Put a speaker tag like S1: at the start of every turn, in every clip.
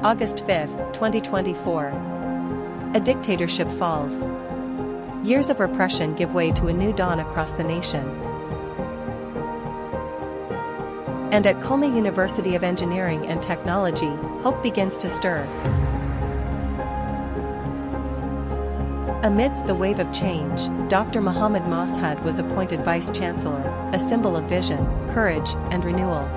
S1: August 5, 2024. A dictatorship falls. Years of repression give way to a new dawn across the nation. And at KUET University of Engineering and Technology, hope begins to stir. Amidst the wave of change, Dr. Mohammad Mashud was appointed Vice Chancellor, a symbol of vision, courage, and renewal.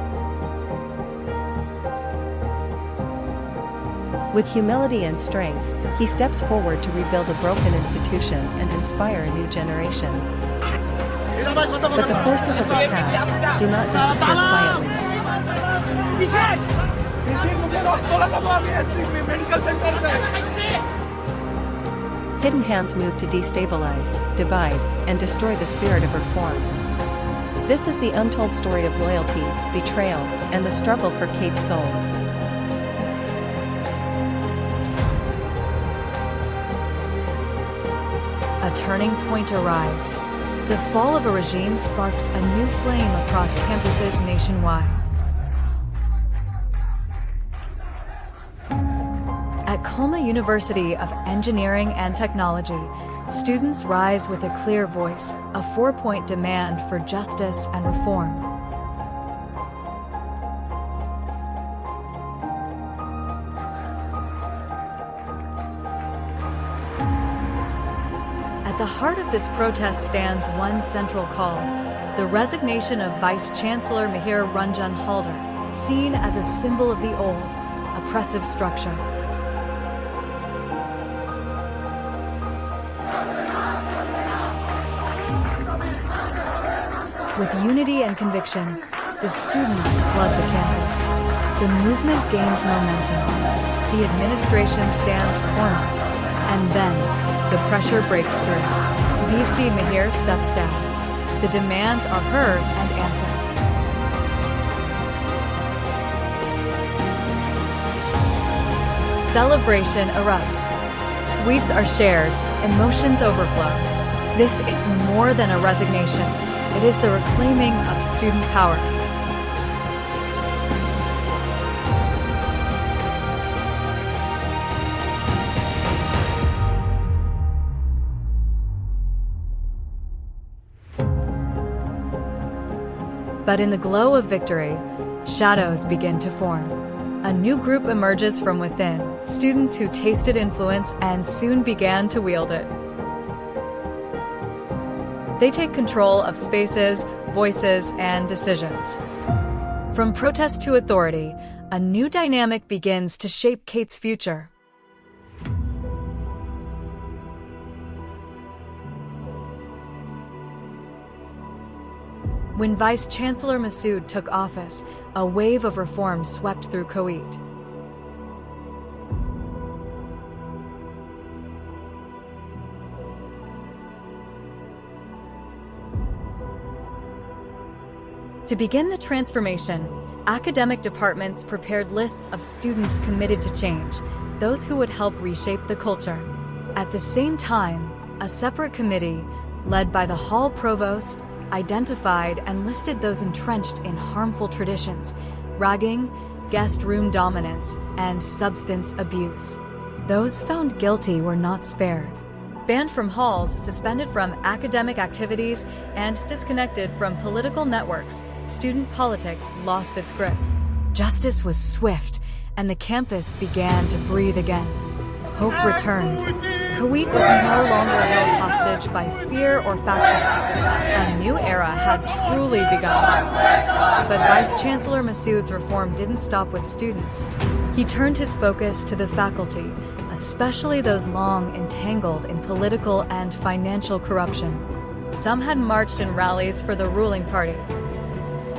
S1: With humility and strength, he steps forward to rebuild a broken institution and inspire a new generation. But the forces of the past do not disappear quietly. Hidden hands move to destabilize, divide, and destroy the spirit of reform. This is the untold story of loyalty, betrayal, and the struggle for KUET's soul.
S2: A turning point arrives. The fall of a regime sparks a new flame across campuses nationwide. At KUET University of Engineering and Technology, students rise with a clear voice, a 4-point demand for justice and reform. At the heart of this protest stands one central call: the resignation of Vice Chancellor Mahir Ranjan Halder, seen as a symbol of the old, oppressive structure. With unity and conviction, the students flood the campus. The movement gains momentum. The administration stands cornered. And then, the pressure breaks through. VC Mahir steps down. The demands are heard and answered. Celebration erupts. Sweets are shared. Emotions overflow. This is more than a resignation. It is the reclaiming of student power. But in the glow of victory, shadows begin to form. A new group emerges from within, students who tasted influence and soon began to wield it. They take control of spaces, voices, and decisions. From protest to authority, a new dynamic begins to shape KUET's future. When Vice Chancellor Masud took office, a wave of reform swept through KUET. To begin the transformation, academic departments prepared lists of students committed to change, those who would help reshape the culture. At the same time, a separate committee, led by the Hall Provost, identified and listed those entrenched in harmful traditions, ragging, guest room dominance, and substance abuse. Those found guilty were not spared. Banned from halls, suspended from academic activities, and disconnected from political networks, student politics lost its grip. Justice was swift, and the campus began to breathe again. Hope returned. KUET was no longer held hostage by fear or factions. A new era had truly begun. But Vice Chancellor Masud's reform didn't stop with students. He turned his focus to the faculty, especially those long entangled in political and financial corruption. Some had marched in rallies for the ruling party.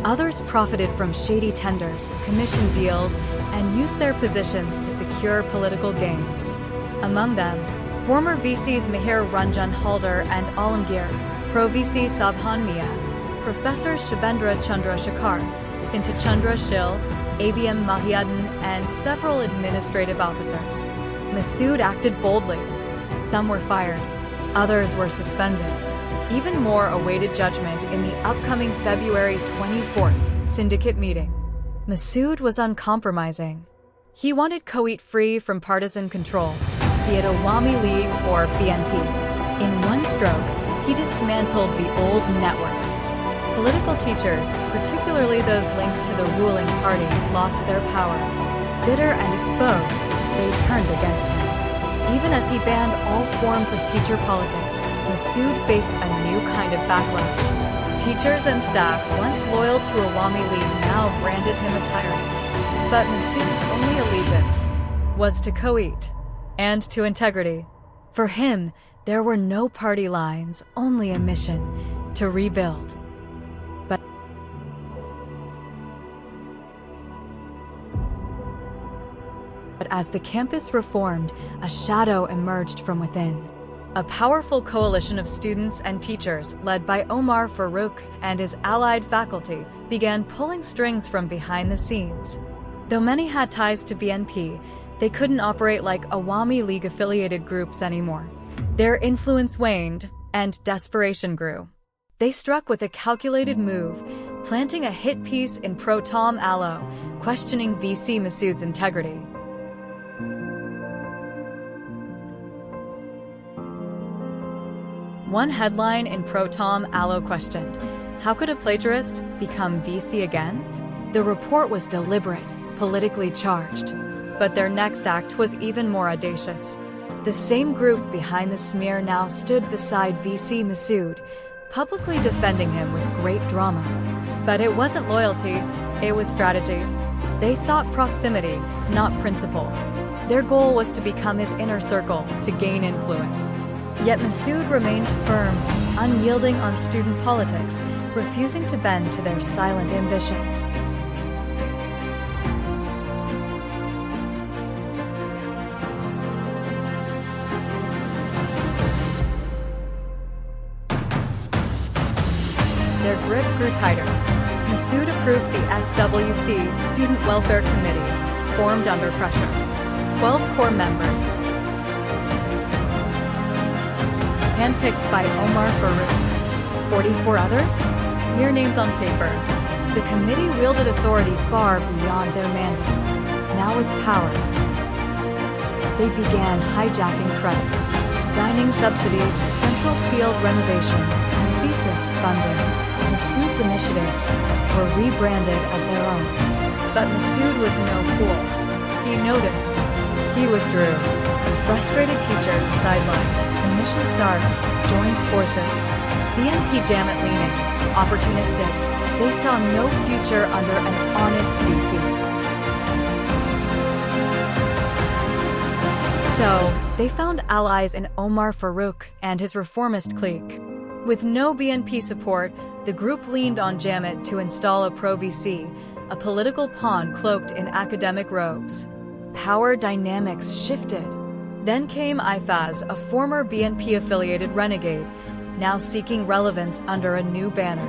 S2: Others profited from shady tenders, commission deals, and used their positions to secure political gains. Among them, former VCs Mahir Ranjan Halder and Alamgir, Pro-VC Sabhan Mia, Professors Shibendra Chandra Shekhar, Pinta Chandra Shil, ABM Mahiadan, and several administrative officers. Masud acted boldly. Some were fired. Others were suspended. Even more awaited judgment in the upcoming February 24th syndicate meeting. Masud was uncompromising. He wanted KUET free from partisan control, be it Awami League or BNP. In one stroke, he dismantled the old networks. Political teachers, particularly those linked to the ruling party, lost their power. Bitter and exposed, they turned against him. Even as he banned all forms of teacher politics, Masud faced a new kind of backlash. Teachers and staff, once loyal to Awami League, now branded him a tyrant. But Masud's only allegiance was to KUET and to integrity. For him, there were no party lines, only a mission to rebuild. But as the campus reformed, a shadow emerged from within. A powerful coalition of students and teachers, led by Omar Faruq and his allied faculty, began pulling strings from behind the scenes. Though many had ties to BNP, they couldn't operate like Awami League-affiliated groups anymore. Their influence waned, and desperation grew. They struck with a calculated move, planting a hit piece in pro-Tom Allo, questioning VC Masud's integrity. One headline in pro-Tom Allo questioned, "How could a plagiarist become VC again?" The report was deliberate, politically charged. But their next act was even more audacious. The same group behind the smear now stood beside VC Masud, publicly defending him with great drama. But it wasn't loyalty, it was strategy. They sought proximity, not principle. Their goal was to become his inner circle, to gain influence. Yet Masud remained firm, unyielding on student politics, refusing to bend to their silent ambitions. Their grip grew tighter. Masud approved the SWC Student Welfare Committee, formed under pressure. 12 core members, handpicked by Omar Faruq. 44 others? Mere names on paper. The committee wielded authority far beyond their mandate. Now with power, they began hijacking credit, dining subsidies, central field renovation, and thesis funding. Masud's initiatives were rebranded as their own. But Masud was no fool. He noticed. He withdrew. Frustrated teachers sidelined. Mission starved, joined forces. BNP Jamat leaning, opportunistic. They saw no future under an honest VC. So, they found allies in Omar Faruq and his reformist clique. With no BNP support, the group leaned on Jamat to install a pro-VC, a political pawn cloaked in academic robes. Power dynamics shifted. Then came Efaz, a former BNP-affiliated renegade, now seeking relevance under a new banner.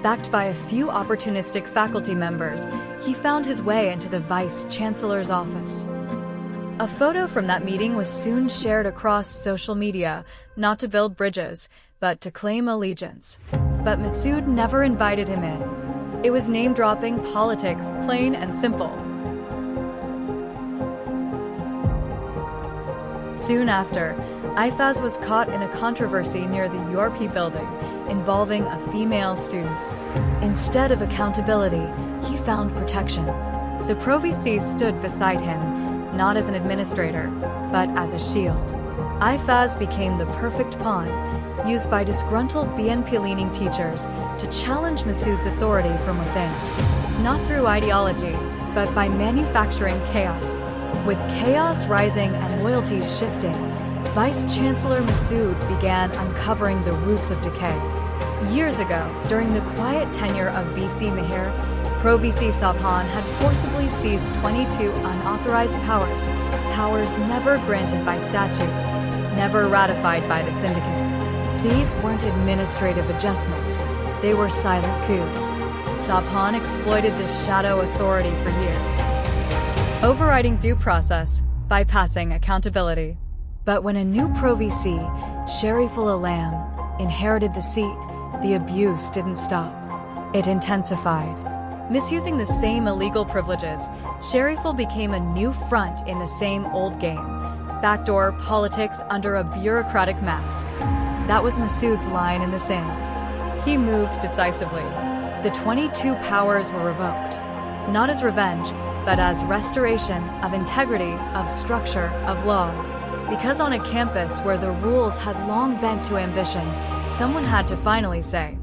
S2: Backed by a few opportunistic faculty members, he found his way into the Vice Chancellor's office. A photo from that meeting was soon shared across social media, not to build bridges, but to claim allegiance. But Masud never invited him in. It was name-dropping politics, plain and simple. Soon after, Efaz was caught in a controversy near the URP building involving a female student. Instead of accountability, he found protection. The Pro-VC stood beside him, not as an administrator, but as a shield. Efaz became the perfect pawn, used by disgruntled BNP-leaning teachers to challenge Masud's authority from within. Not through ideology, but by manufacturing chaos. With chaos rising and loyalties shifting, Vice Chancellor Masud began uncovering the roots of decay. Years ago, during the quiet tenure of VC Mihir, Pro-VC Sabhan had forcibly seized 22 unauthorized powers, powers never granted by statute, never ratified by the syndicate. These weren't administrative adjustments, they were silent coups. Sabhan exploited this shadow authority for years, overriding due process, bypassing accountability. But when a new Pro-VC, Shariful Alam, inherited the seat, the abuse didn't stop. It intensified. Misusing the same illegal privileges, Shariful became a new front in the same old game. Backdoor politics under a bureaucratic mask. That was Masud's line in the sand. He moved decisively. The 22 powers were revoked, not as revenge, but as restoration of integrity, of structure, of law. Because on a campus where the rules had long bent to ambition, someone had to finally say,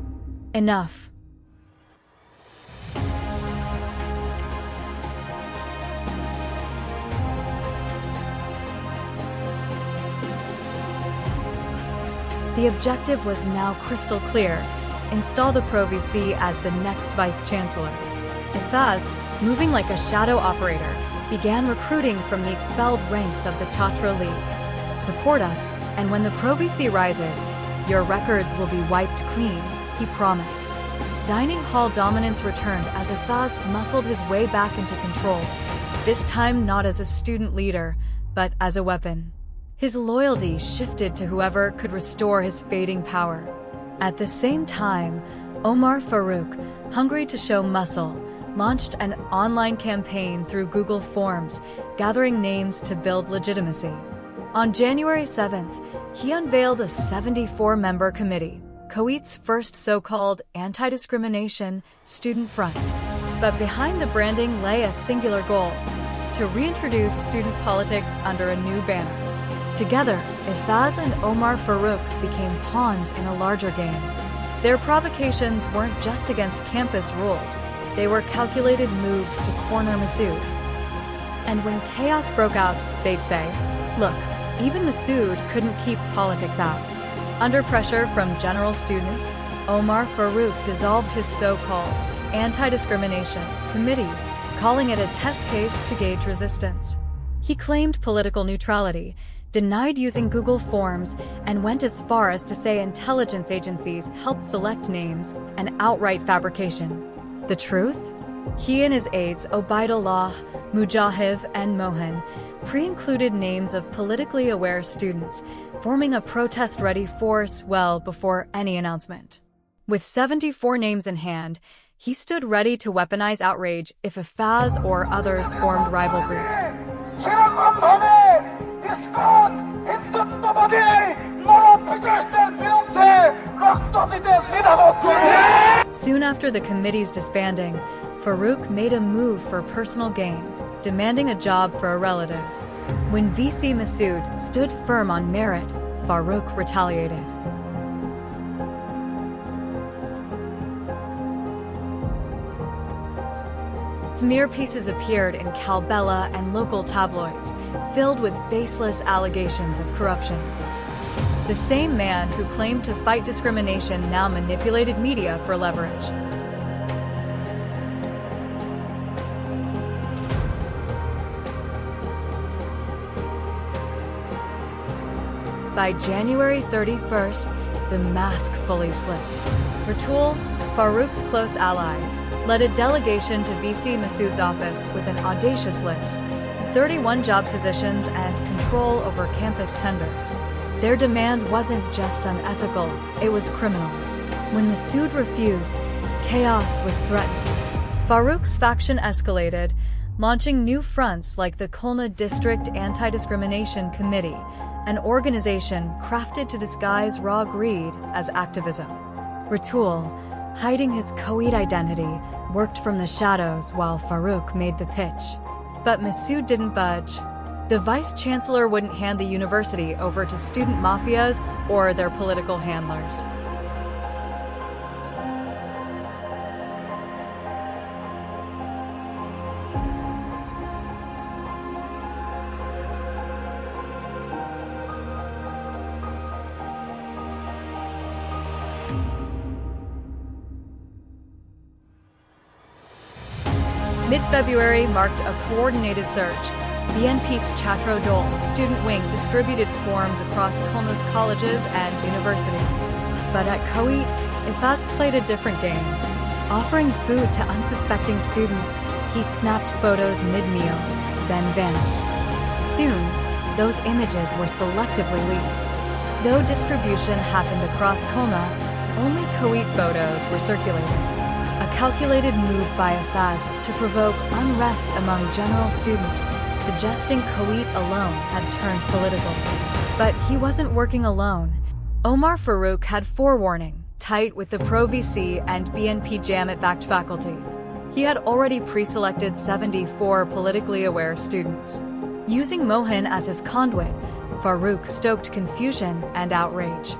S2: enough. The objective was now crystal clear: install the Pro-VC as the next Vice Chancellor. Efaz, moving like a shadow operator, began recruiting from the expelled ranks of the Chhatra League. Support us, and when the Pro-VC rises, your records will be wiped clean, he promised. Dining hall dominance returned as Efaz muscled his way back into control, this time not as a student leader, but as a weapon. His loyalty shifted to whoever could restore his fading power. At the same time, Omar Faruq, hungry to show muscle, launched an online campaign through Google Forms, gathering names to build legitimacy. On January 7th, he unveiled a 74-member committee, KUET's first so-called anti-discrimination student front. But behind the branding lay a singular goal: to reintroduce student politics under a new banner. Together, Efaz and Omar Faruq became pawns in a larger game. Their provocations weren't just against campus rules, they were calculated moves to corner Masud. And when chaos broke out, they'd say, look, even Masud couldn't keep politics out. Under pressure from general students, Omar Faruq dissolved his so-called anti-discrimination committee, calling it a test case to gauge resistance. He claimed political neutrality, denied using Google Forms, and went as far as to say intelligence agencies helped select names, an outright fabrication. The truth? He and his aides, Obaidullah, Mujahid, and Mohan, pre-included names of politically aware students, forming a protest-ready force well before any announcement. With 74 names in hand, he stood ready to weaponize outrage if Efaz or others formed rival groups. Soon after the committee's disbanding, Faruq made a move for personal gain, demanding a job for a relative. When VC Masud stood firm on merit, Faruq retaliated. Smear pieces appeared in Kalbella and local tabloids, filled with baseless allegations of corruption. The same man who claimed to fight discrimination now manipulated media for leverage. By January 31st, the mask fully slipped. Ratul, Faruq's close ally, led a delegation to VC Masud's office with an audacious list: 31 job positions and control over campus tenders. Their demand wasn't just unethical, it was criminal. When Masud refused, chaos was threatened. Faruq's faction escalated, launching new fronts like the Khulna District Anti-Discrimination Committee, an organization crafted to disguise raw greed as activism. Ratul, hiding his KUET identity, worked from the shadows while Faruq made the pitch. But Masud didn't budge. The Vice Chancellor wouldn't hand the university over to student mafias or their political handlers. Mid-February marked a coordinated surge. BNP's Chhatra Dol student wing distributed forms across Khulna's colleges and universities. But at KUET, Efaz played a different game. Offering food to unsuspecting students, he snapped photos mid-meal, then vanished. Soon, those images were selectively leaked. Though distribution happened across Khulna, only KUET photos were circulated. A a calculated move by Efaz to provoke unrest among general students, suggesting KUET alone had turned political. But he wasn't working alone. Omar Faruq had forewarning, tight with the pro-VC and BNP Jamat-backed faculty. He had already pre-selected 74 politically aware students. Using Mohin as his conduit, Faruq stoked confusion and outrage.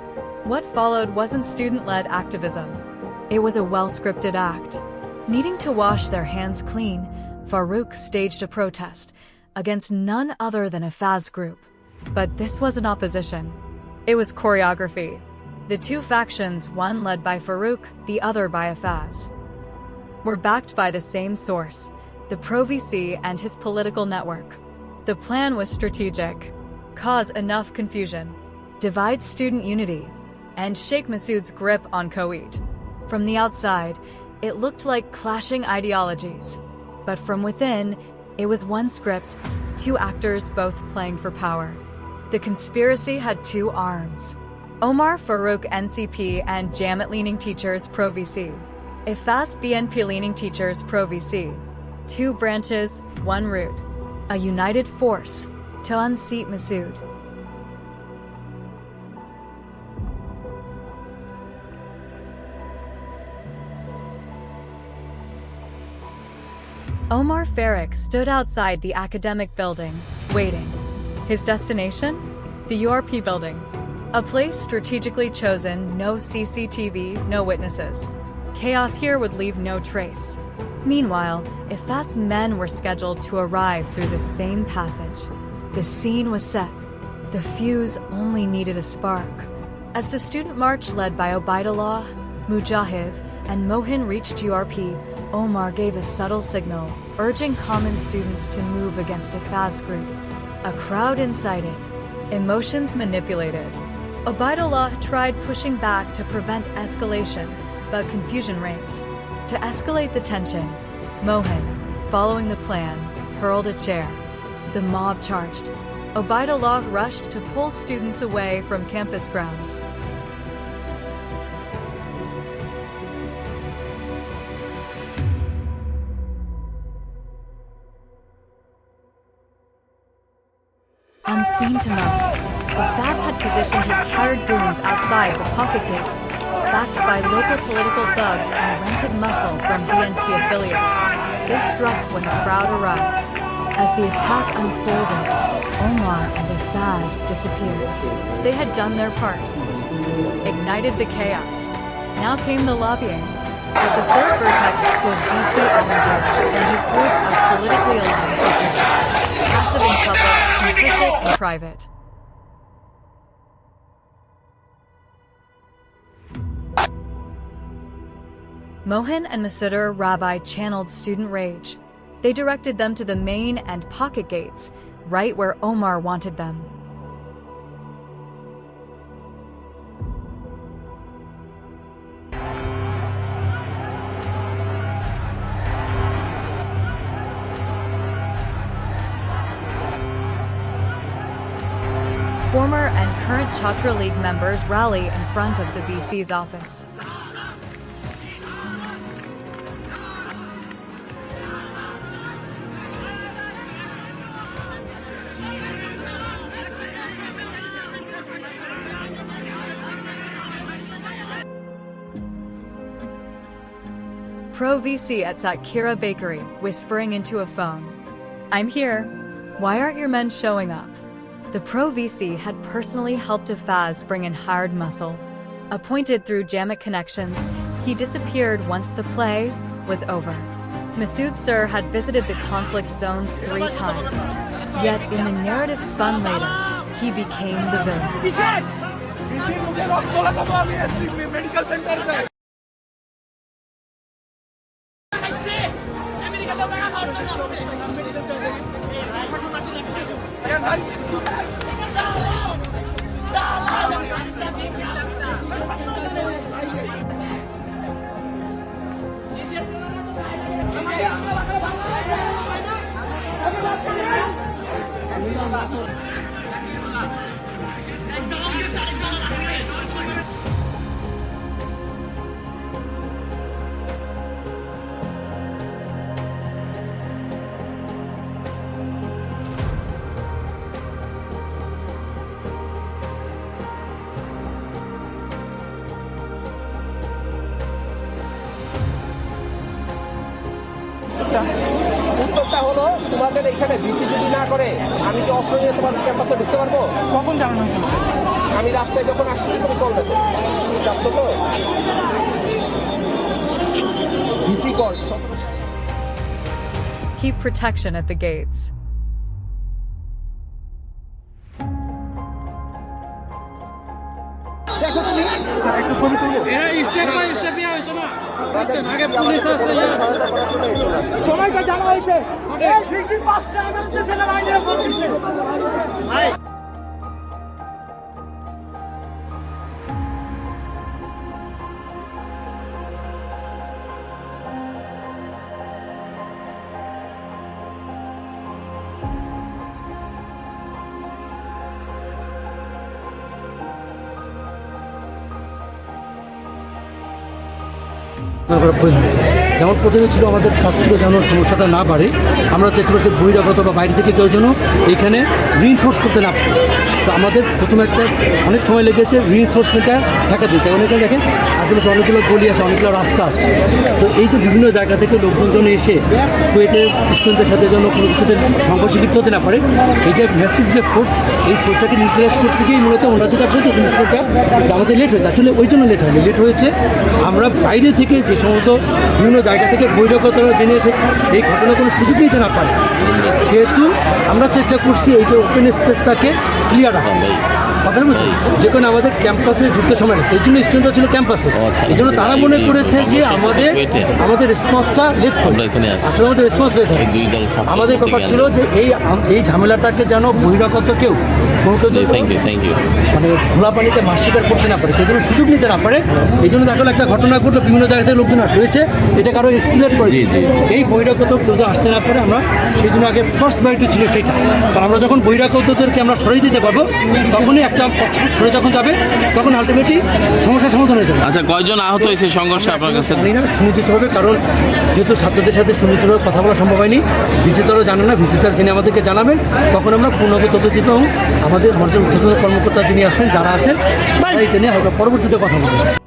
S2: What followed wasn't student-led activism. It was a well-scripted act. Needing to wash their hands clean, Faruq staged a protest against none other than Efaz group. But this wasn't opposition. It was choreography. The two factions, one led by Faruq, the other by Efaz, were backed by the same source, the pro-VC and his political network. The plan was strategic. Cause enough confusion, divide student unity, and shake Masud's grip on KUET. From the outside, it looked like clashing ideologies. But from within, it was one script, two actors both playing for power. The conspiracy had two arms. Omar Faruq NCP and Jamat-leaning teachers pro-VC. Efaz BNP-leaning teachers pro-VC. Two branches, one route. A united force to unseat Masud. Omar Faruq stood outside the academic building, waiting. His destination? The URP building. A place strategically chosen, no CCTV, no witnesses. Chaos here would leave no trace. Meanwhile, Efaz men were scheduled to arrive through the same passage. The scene was set. The fuse only needed a spark. As the student march led by Obaidullah, Mujahid, and Mohin reached URP, Omar gave a subtle signal, urging common students to move against Efaz group. A crowd incited, emotions manipulated. Obaidullah tried pushing back to prevent escalation, but confusion reigned. To escalate the tension, Mohin, following the plan, hurled a chair. The mob charged. Obaidullah rushed to pull students away from campus grounds. Unseen to most, Efaz had positioned his hired goons outside the pocket gate. Backed by local political thugs and rented muscle from BNP affiliates, they struck when the crowd arrived. As the attack unfolded, Omar and Efaz disappeared. They had done their part, ignited the chaos. Now came the lobbying. At the third vertex stood Vice Chancellor and his group of politically aligned teachers, passive in public, complicit in private. Mohin and Masud Rabbi channeled student rage. They directed them to the main and pocket gates, right where Omar wanted them. Former and current Chhatra League members rally in front of the VC's office. Pro-VC at Satkira Bakery, whispering into a phone. "I'm here. Why aren't your men showing up?" The pro-VC had personally helped Efaz bring in hired muscle. Appointed through Jamat connections, he disappeared once the play was over. Masud Sir had visited the conflict zones 3 times. Yet in the narrative spun later, he became the villain.
S3: আমাদের এখানে VC যদি না করে আমি কি অস্ত্র নিয়ে তোমার ক্যাম্পাসে ঢুকতে পারবো?
S4: কখন জানানো হয়েছিল?
S3: আমি রাস্তায় যখন আসতেছি তুমি কল দেবো, যাচ্ছ তো VC call.
S2: Keep protection at the gates.
S3: দেখো তুমি
S4: একটা ছবি তুলবো।
S5: এরা স্টেপ বাই স্টেপ ইয়া হইতো না, বুঝছেন? আগে পুলিশ আসছে,
S4: সবাইকে জানা হয়েছে এই ভিসি পাঁচটা আমাদের সেনাবাহিনীরা বলছে ভাই।
S6: যেমন প্রথমে ছিল আমাদের ছাত্রদের যেন সমস্যাটা না বাড়ে, আমরা চেষ্টা করছি বহিরাগত বা বাইরে থেকে কেউ যেন এইখানে রিইনফোর্স করতে না পারে। তো আমাদের প্রথমে একটা অনেক সময় লেগেছে রিইনফোর্সমেন্টটা ঢাকা দিতে। অনেকে দেখেন আশেপাশে অনেকগুলো গলি আছে, অনেকগুলো রাস্তা আছে। তো এই যে বিভিন্ন জায়গা থেকে লোকজন যেন এসে কুয়েটের স্টুডেন্টদের সাথে যেন কোনো কিছুতে সংঘর্ষে লিপ্ত হতে না পারে, এই যে ম্যাসিভ যে ফোর্স, এই ফোর্সটাকে নিউট্রালাইজ করতে গিয়েই মূলত ওনারা যেটা বলতে জিনিসটা যে আমাদের লেট হয়েছে। আসলে ওই জন্য লেট হয়নি, লেট হয়েছে আমরা বাইরে থেকে যে সমস্ত বিভিন্ন জায়গা থেকে বহিরাগতরা জেনে এসে এই ঘটনা কোনো সুযোগ নিতে না পারে, সেহেতু আমরা চেষ্টা করছি এই যে ওপেন স্পেসটাকে ক্লিয়ার রাখা। কথা বলছি, যে কোনো আমাদের ক্যাম্পাসে ঢুকতে সময় না, এই জন্য স্টুডেন্টরা ছিল ক্যাম্পাসে, এই জন্য তারা মনে করেছে যে আমাদের রেসপন্সটা লেট করবে। আসলে আমাদের রেসপন্স লেট হয়। আমাদের ব্যাপার ছিল যে এই ঝামেলাটাকে যেন বহিরাগত কেউ মানে খোলা পানিতে মাছ শিকার করতে না পারে, কেউ যেন সুযোগ নিতে না পারে। এই জন্য দেখো একটা ঘটনা ঘটলো, বিভিন্ন জায়গা থেকে লোকজন হয়েছে, এটা কারো এক্সপ্লেন করে এই বহিরাগত কেউ যে আসতে না পারে, আমরা সেই জন্য আগে ফার্স্ট প্রায়োরিটি ছিল সেটা। কারণ আমরা যখন বহিরাগতদেরকে আমরা সরিয়ে দিতে পারবো, তখনই একটা সরে যখন যাবে তখন আলটিমেটলি সমস্যার সমাধান হয়ে যাবে।
S7: আচ্ছা, কয়জন আহত হয়েছে সংঘর্ষে আপনার কাছে?
S6: জানি না, সুনিশ্চিতভাবে, কারণ যেহেতু ছাত্রদের সাথে সুনিশ্চিতভাবে কথা বলা সম্ভব হয়নি, ভিসিটারও জানে না, ভিসিটার যিনি আমাদেরকে জানাবেন তখন আমরা পূর্ণাঙ্গ তথ্য দিব এবং আমাদের মর্যাদা কর্মকর্তা যিনি আছেন, যারা আছেন, এটা নিয়ে হয়তো পরবর্তীতে কথা বলবেন।